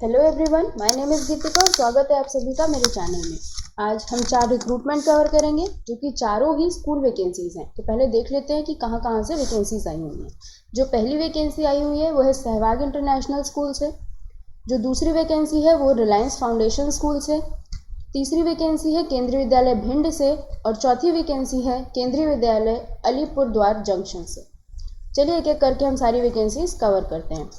Hello everyone, my name is Geetika और स्वागत है आप सभी का मेरे चैनल में। आज हम 4 रिक्रूटमेंट कवर करेंगे जो कि चारों ही स्कूल वैकेंसीज हैं। तो पहले देख लेते हैं कि कहाँ कहाँ से वैकेंसीज आई हुई हैं। जो पहली वैकेंसी आई हुई है वो है सहवाग इंटरनेशनल स्कूल से। जो दूसरी वैकेंसी है वो रिलायंस फाउंडेशन स्कूल से। तीसरी वैकेंसी है केंद्रीय विद्यालय भिंड से और चौथी वैकेंसी है केंद्रीय विद्यालय अलीपुरद्वार जंक्शन से। चलिए एक एक करके हम सारी वैकेंसीज कवर करते हैं।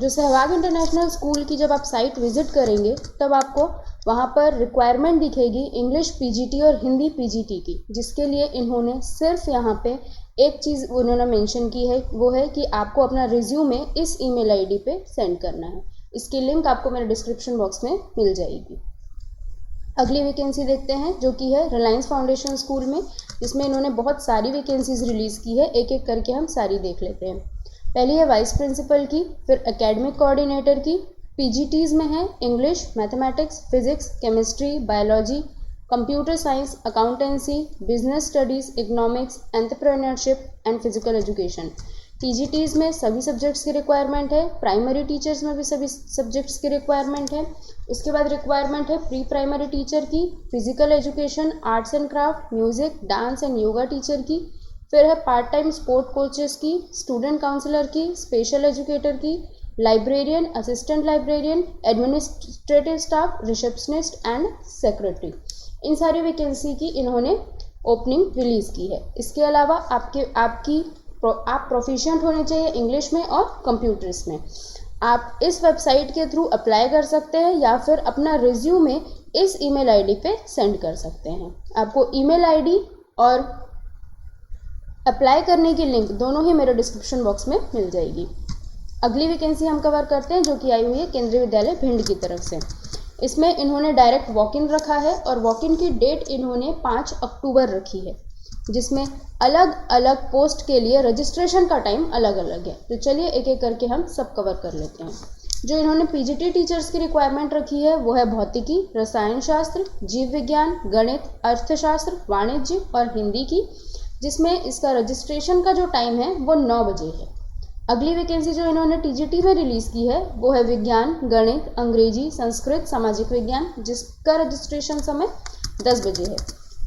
जो सहवाग इंटरनेशनल स्कूल की जब आप साइट विजिट करेंगे तब आपको वहाँ पर रिक्वायरमेंट दिखेगी इंग्लिश पीजीटी और हिंदी पीजीटी की, जिसके लिए इन्होंने सिर्फ यहाँ पे एक चीज़ उन्होंने मेंशन की है, वो है कि आपको अपना रिज्यूमे इस ईमेल आईडी पे सेंड करना है। इसकी लिंक आपको मेरे डिस्क्रिप्शन बॉक्स में मिल जाएगी। अगली वैकेंसी देखते हैं जो कि है रिलायंस फाउंडेशन स्कूल में, जिसमें इन्होंने बहुत सारी वैकेंसीज रिलीज़ की है। एक एक करके हम सारी देख लेते हैं। पहली है वाइस प्रिंसिपल की, फिर एकेडमिक कोऑर्डिनेटर की। पीजीटीज़ में है English, mathematics, physics, chemistry, biology, computer science, accountancy, business studies, economics, entrepreneurship and physical education. TGTs में सभी सब्जेक्ट्स की रिक्वायरमेंट है। प्राइमरी टीचर्स में भी सभी सब्जेक्ट्स की रिक्वायरमेंट है। उसके बाद रिक्वायरमेंट है प्री प्राइमरी टीचर की, physical education, arts and craft, music, dance and yoga teacher की। फिर है पार्ट टाइम स्पोर्ट कोचेस की, स्टूडेंट काउंसलर की, स्पेशल एजुकेटर की, librarian, assistant librarian, administrative staff, receptionist and secretary. इन सारी वैकेंसी की इन्होंने ओपनिंग रिलीज़ की है। इसके अलावा आप प्रोफिशिएंट होने चाहिए इंग्लिश में और कंप्यूटर्स में। आप इस वेबसाइट के थ्रू अप्लाई कर सकते हैं या फिर अपना रिज्यूमे इस ईमेल आईडी पे सेंड कर सकते हैं। आपको ईमेल आईडी और अप्लाई करने की लिंक दोनों ही मेरे डिस्क्रिप्शन बॉक्स में मिल जाएगी। अगली वैकेंसी हम कवर करते हैं जो कि आई हुई है केंद्रीय विद्यालय भिंड की तरफ से। इसमें इन्होंने डायरेक्ट वॉक इन रखा है और वॉक इन की डेट इन्होंने 5 अक्टूबर रखी है, जिसमें अलग अलग पोस्ट के लिए रजिस्ट्रेशन का टाइम अलग अलग है। तो चलिए एक एक करके हम सब कवर कर लेते हैं। जो इन्होंने पीजीटी टीचर्स की रिक्वायरमेंट रखी है वो है भौतिकी, रसायन शास्त्र, जीव विज्ञान, गणित, अर्थशास्त्र, वाणिज्य और हिंदी की, जिसमें इसका रजिस्ट्रेशन का जो टाइम है वो 9 बजे है। अगली वैकेंसी जो इन्होंने टीजीटी में रिलीज़ की है वो है विज्ञान, गणित, अंग्रेजी, संस्कृत, सामाजिक विज्ञान, जिसका रजिस्ट्रेशन समय 10 बजे है।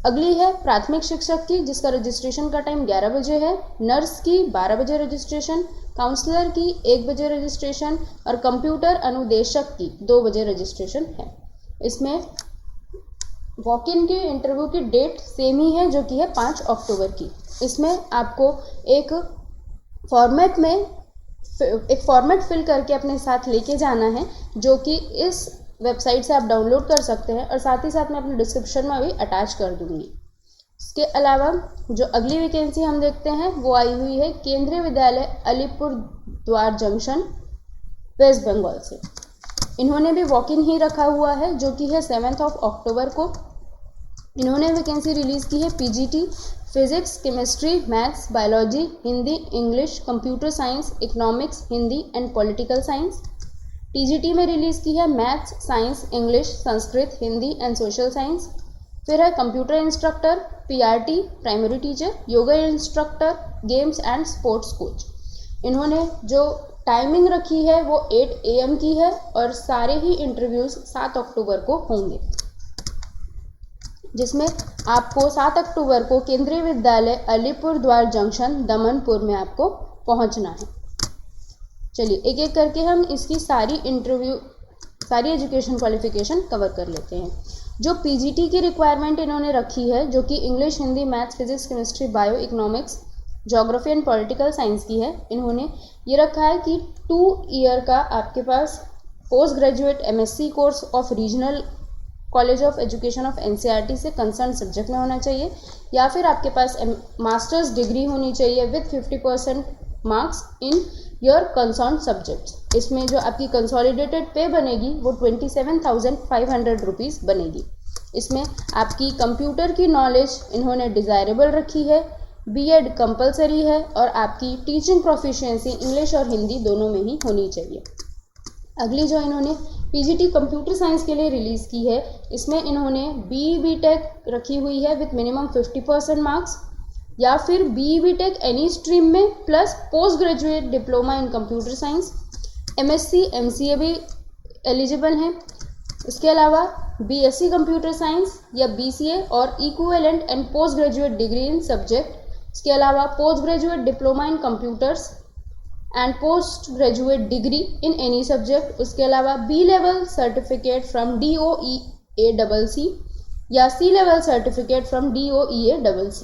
अगली है प्राथमिक शिक्षक की, जिसका रजिस्ट्रेशन का टाइम 11 बजे है। नर्स की 12 बजे रजिस्ट्रेशन, काउंसलर की 1 बजे रजिस्ट्रेशन और कंप्यूटर अनुदेशक की 2 बजे रजिस्ट्रेशन है। इसमें वॉक इन की इंटरव्यू की डेट सेम ही है जो कि है 5 अक्टूबर की। इसमें आपको एक फॉर्मेट फिल करके अपने साथ लेके जाना है, जो कि इस वेबसाइट से आप डाउनलोड कर सकते हैं और साथ ही साथ मैं अपने डिस्क्रिप्शन में भी अटैच कर दूंगी। इसके अलावा जो अगली वैकेंसी हम देखते हैं वो आई हुई है केंद्रीय विद्यालय अलीपुरद्वार जंक्शन, वेस्ट बंगाल से। इन्होंने भी वॉक इन ही रखा हुआ है जो कि है 7 अक्टूबर को। इन्होंने वैकेंसी रिलीज़ की है PGT, physics, chemistry, maths, biology, Hindi, English, computer science, economics, Hindi and political science. TGT में रिलीज़ की है maths, science, English, Sanskrit, Hindi and social science. फिर है computer instructor, PRT, primary teacher, yoga instructor, games and sports coach. इन्होंने जो timing रखी है वो 8 AM की है और सारे ही इंटरव्यूज़ 7 अक्टूबर को होंगे, जिसमें आपको 7 अक्टूबर को केंद्रीय विद्यालय अलीपुरद्वार जंक्शन दमनपुर में आपको पहुंचना है। चलिए एक एक करके हम इसकी सारी एजुकेशन क्वालिफिकेशन कवर कर लेते हैं। जो पीजीटी की रिक्वायरमेंट इन्होंने रखी है जो कि English, Hindi, maths, physics, chemistry, bio, economics, geography and political science की है। इन्होंने ये रखा है कि 2 ईयर का आपके पास post graduate MSc course of regional college of education of NCERT से कंसर्न सब्जेक्ट में होना चाहिए, या फिर आपके पास मास्टर्स डिग्री होनी चाहिए with 50% marks in your concern subjects. इसमें जो आपकी कंसोलिडेटेड पे बनेगी वो 27,500 रुपीज़ बनेगी। इसमें आपकी कंप्यूटर की नॉलेज इन्होंने डिज़ायरेबल रखी है, BEd कंपलसरी है और आपकी टीचिंग प्रोफिशिएंसी इंग्लिश और हिंदी दोनों में ही होनी चाहिए। अगली जो इन्होंने पीजीटी कंप्यूटर साइंस के लिए रिलीज़ की है, इसमें इन्होंने BE-BTech रखी हुई है विथ मिनिमम 50% मार्क्स, या फिर BE-BTech एनी स्ट्रीम में plus post graduate diploma in computer science. MSc MCA भी एलिजिबल हैं। इसके अलावा बीएससी कंप्यूटर साइंस या बीसीए और equivalent and post graduate degree in subject. इसके अलावा post graduate diploma in computers and post graduate degree in any subject. उसके अलावा B level certificate from DOEACC या C level certificate from DOEACC।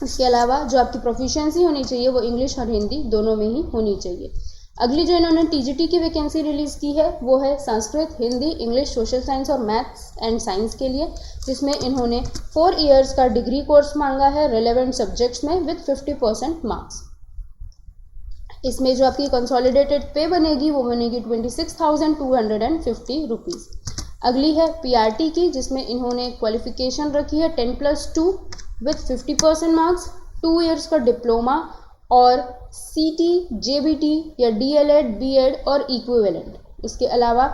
इसके अलावा जो आपकी प्रोफिशिएंसी होनी चाहिए वो इंग्लिश और हिंदी दोनों में ही होनी चाहिए। अगली जो इन्होंने टीजीटी की वैकेंसी रिलीज़ की है वो है Sanskrit, Hindi, English, social science और मैथ्स एंड साइंस के लिए, जिसमें इन्होंने 4 इयर्स का डिग्री कोर्स मांगा है रिलेवेंट सब्जेक्ट्स में विद 50% मार्क्स। इसमें जो आपकी कंसोलिडेटेड पे बनेगी वो बनेगी 26,250 रुपीज़। अगली है पीआरटी की, जिसमें इन्होंने क्वालिफिकेशन रखी है 10+2 विथ 50% मार्क्स, 2 इयर्स का डिप्लोमा और सीटी, जेबीटी या डीएलएड, बीएड और इक्विवेलेंट। इसके अलावा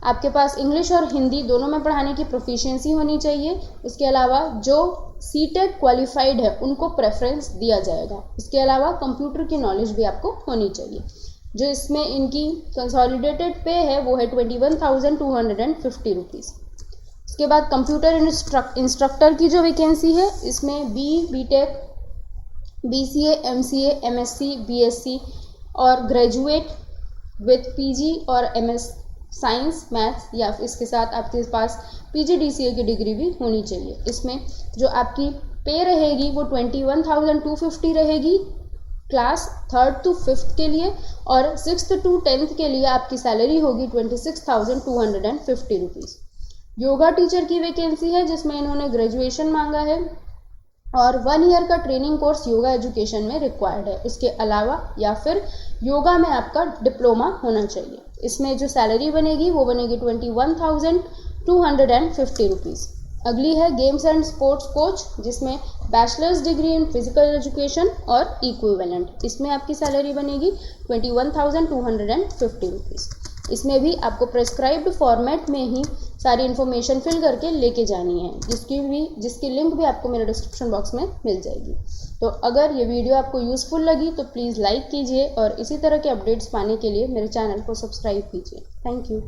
आपके पास इंग्लिश और हिंदी दोनों में पढ़ाने की प्रोफिशिएंसी होनी चाहिए। इसके अलावा जो सीटेट क्वालिफाइड है उनको प्रेफरेंस दिया जाएगा। इसके अलावा कंप्यूटर की नॉलेज भी आपको होनी चाहिए। जो इसमें इनकी कंसोलिडेटेड पे है वो है 21,250 रुपीज़। उसके बाद कंप्यूटर इंस्ट्रक्टर की जो वैकेंसी है इसमें BTech, BCA, MCA, MSc, BSc और ग्रेजुएट विथ पीजी और एमएस साइंस, मैथ्स या इसके साथ आपके पास पीजीडीसीए की डिग्री भी होनी चाहिए। इसमें जो आपकी पे रहेगी वो 21,250 रहेगी क्लास 3rd to 5th के लिए, और 6th to 10th के लिए आपकी सैलरी होगी 26,250 रुपीज़। योगा टीचर की वैकेंसी है जिसमें इन्होंने ग्रेजुएशन मांगा है और 1 ईयर का ट्रेनिंग कोर्स योगा एजुकेशन में रिक्वायर्ड है। इसके अलावा या फिर योगा में आपका डिप्लोमा होना चाहिए। इसमें जो सैलरी बनेगी वो बनेगी 21,250 रुपीज़। अगली है गेम्स एंड स्पोर्ट्स कोच, जिसमें bachelors degree in physical education और इक्विवेलेंट। इसमें आपकी सैलरी बनेगी 21,250 रुपीज़। इसमें भी आपको प्रेस्क्राइब्ड फॉर्मेट में ही सारी इन्फॉर्मेशन फिल करके लेके जानी है, जिसकी लिंक भी आपको मेरे डिस्क्रिप्शन बॉक्स में मिल जाएगी। तो अगर ये वीडियो आपको यूज़फुल लगी तो प्लीज़ लाइक कीजिए और इसी तरह के अपडेट्स पाने के लिए मेरे चैनल को सब्सक्राइब कीजिए। Thank you.